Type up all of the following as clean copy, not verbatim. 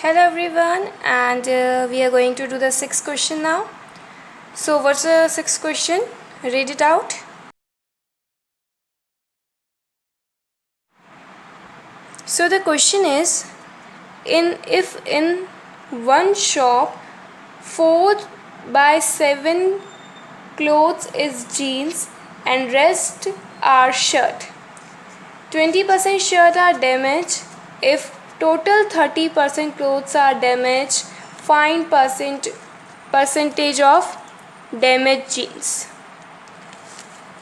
Hello everyone, and we are going to do the sixth question now. So what's the sixth question? Read it out. So the question is, if in one shop 4/7 clothes is jeans and rest are shirt, 20% shirt are damaged. If total 30% clothes are damaged, find percentage of damaged jeans.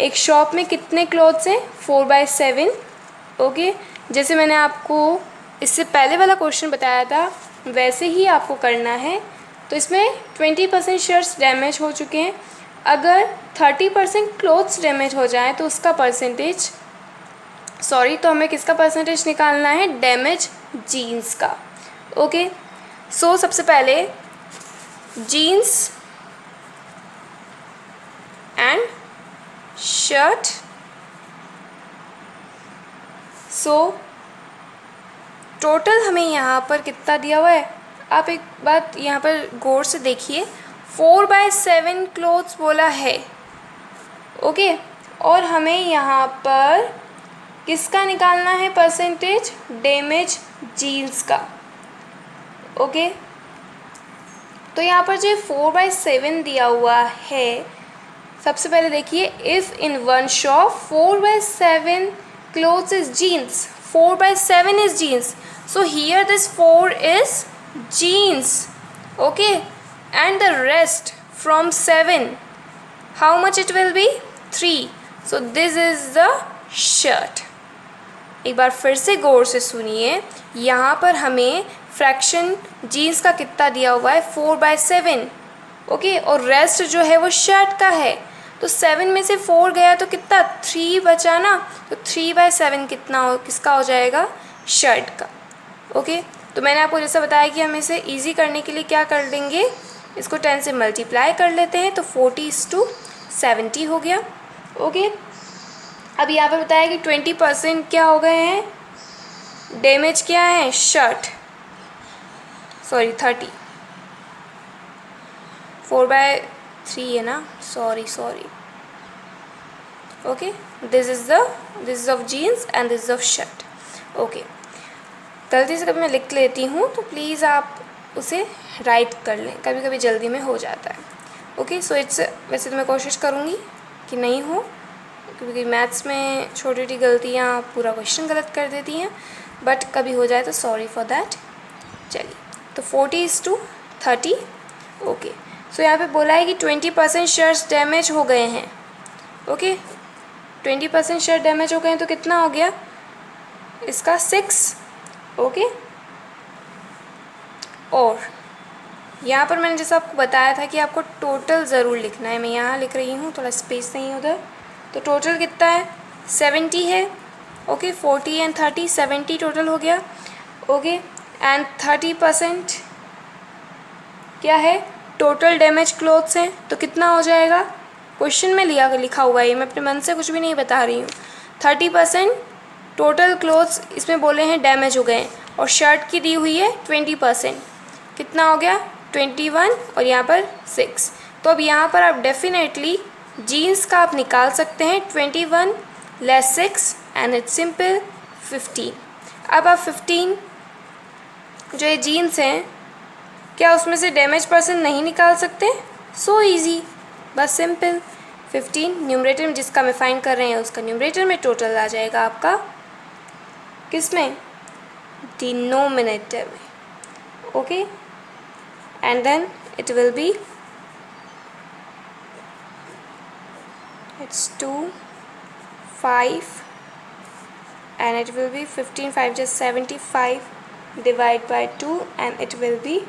एक shop में कितने clothes हैं? 4/7. Okay, जैसे मैंने आपको इससे पहले वाला क्वेश्चन बताया था वैसे ही आपको करना है. तो इसमें 20% शर्ट्स डैमेज हो चुके हैं. अगर 30% क्लोथ्स डैमेज हो जाए तो उसका परसेंटेज तो हमें किसका परसेंटेज निकालना है? डैमेज जीन्स का. ओके, सो सबसे पहले jeans and shirt. So total हमें यहाँ पर कितना दिया हुआ है? आप एक बात यहाँ पर गौर से देखिए, 4/7 क्लोथ्स बोला है. ओके, और हमें यहाँ पर किसका निकालना है परसेंटेज? डैमेज जीन्स का. ओके, तो यहाँ पर जो 4/7 दिया हुआ है, सबसे पहले देखिए, if in one shop 4/7 clothes is jeans, 4/7 is jeans, so here this 4 is jeans. Okay, and the rest from 7, how much it will be? 3. So this is the shirt. एक बार फिर से गौर से सुनिए, यहाँ पर हमें फ्रैक्शन जीन्स का कितना दिया हुआ है? 4/7. ओके, और रेस्ट जो है वो शर्ट का है. तो 7 में से 4 गया तो कितना? 3 बचा ना. तो 3/7 किसका हो जाएगा? शर्ट का. ओके, तो मैंने आपको जैसा बताया कि हम इसे ईजी करने के लिए क्या कर देंगे, इसको 10 से मल्टीप्लाई कर लेते हैं. तो 40:70 हो गया. ओके, अब यहाँ पर बताया कि 20% क्या हो गए हैं? डैमेज क्या है? शर्ट. 30. 4/3 है ना. Sorry. Okay, this is of jeans and this is of shirt. Okay, गलती से कभी मैं लिख लेती हूँ तो प्लीज़ आप उसे राइट कर लें, कभी कभी जल्दी में हो जाता है. ओके, सो वैसे तो मैं कोशिश करूँगी कि नहीं हो, क्योंकि मैथ्स में छोटी छोटी गलतियाँ पूरा क्वेश्चन गलत कर देती हैं, बट कभी हो जाए तो सॉरी फॉर दैट. चलिए, तो 40:30. ओके, सो यहाँ पे बोला है कि 20% शर्ट्स डैमेज हो गए हैं. ओके, 20% शर्ट डैमेज हो गए हैं तो कितना हो गया इसका? 6. ओके, और यहाँ पर मैंने जैसा आपको बताया था कि आपको टोटल ज़रूर लिखना है. मैं यहाँ लिख रही हूँ, थोड़ा स्पेस नहीं है उधर. तो टोटल कितना है? 70 है. ओके, 40 एंड 30, 70 टोटल हो गया. ओके, एंड 30% क्या है? टोटल डैमेज क्लोथ्स हैं. तो कितना हो जाएगा? क्वेश्चन में लिखा हुआ है, मैं अपने मन से कुछ भी नहीं बता रही हूँ. 30% टोटल क्लोथ्स इसमें बोले हैं डैमेज हो गए हैं, और शर्ट की दी हुई है 20%. कितना हो गया? 21, और यहाँ पर 6. तो अब यहाँ पर आप डेफिनेटली जीन्स का आप निकाल सकते हैं. 21 लेस 6 एंड इट्स सिंपल 15. अब आप 15 जो ये जीन्स हैं, क्या उसमें से डैमेज पर्सन नहीं निकाल सकते? सो इजी, बस सिंपल 15 न्यूमरेटर में जिसका मैं फाइंड कर रहे हैं उसका न्यूमरेटर में टोटल आ जाएगा आपका किस में? डिनोमिनेटर में. Okay, and then it will be it's 2, 5, and it will be 15, 5 just 75, divide by 2 and it will be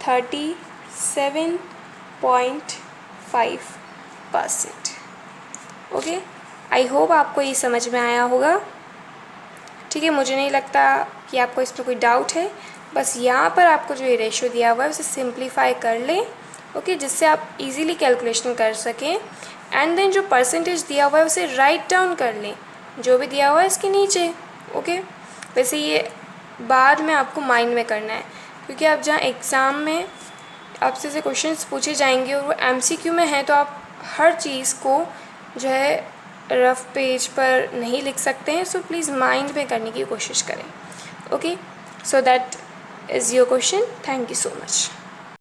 37.5%. Okay, I hope आपको ये समझ में आया होगा. ठीक है, मुझे नहीं लगता कि आपको इसमें कोई डाउट है. बस यहाँ पर आपको जो ये रेशियो दिया हुआ है उसे सिंप्लीफाई कर लें. ओके, जिससे आप इजीली कैलकुलेशन कर सकें. एंड देन जो परसेंटेज दिया हुआ है उसे राइट डाउन कर लें, जो भी दिया हुआ है इसके नीचे. ओके, वैसे ये बाद में आपको माइंड में करना है. क्योंकि आप जहाँ एग्ज़ाम में आपसे से क्वेश्चंस पूछे जाएंगे और वो MCQ में है, तो आप हर चीज़ को जो है रफ़ पेज पर नहीं लिख सकते हैं। सो प्लीज़ माइंड में करने की कोशिश करें। Okay, so that is your question. Thank you so much.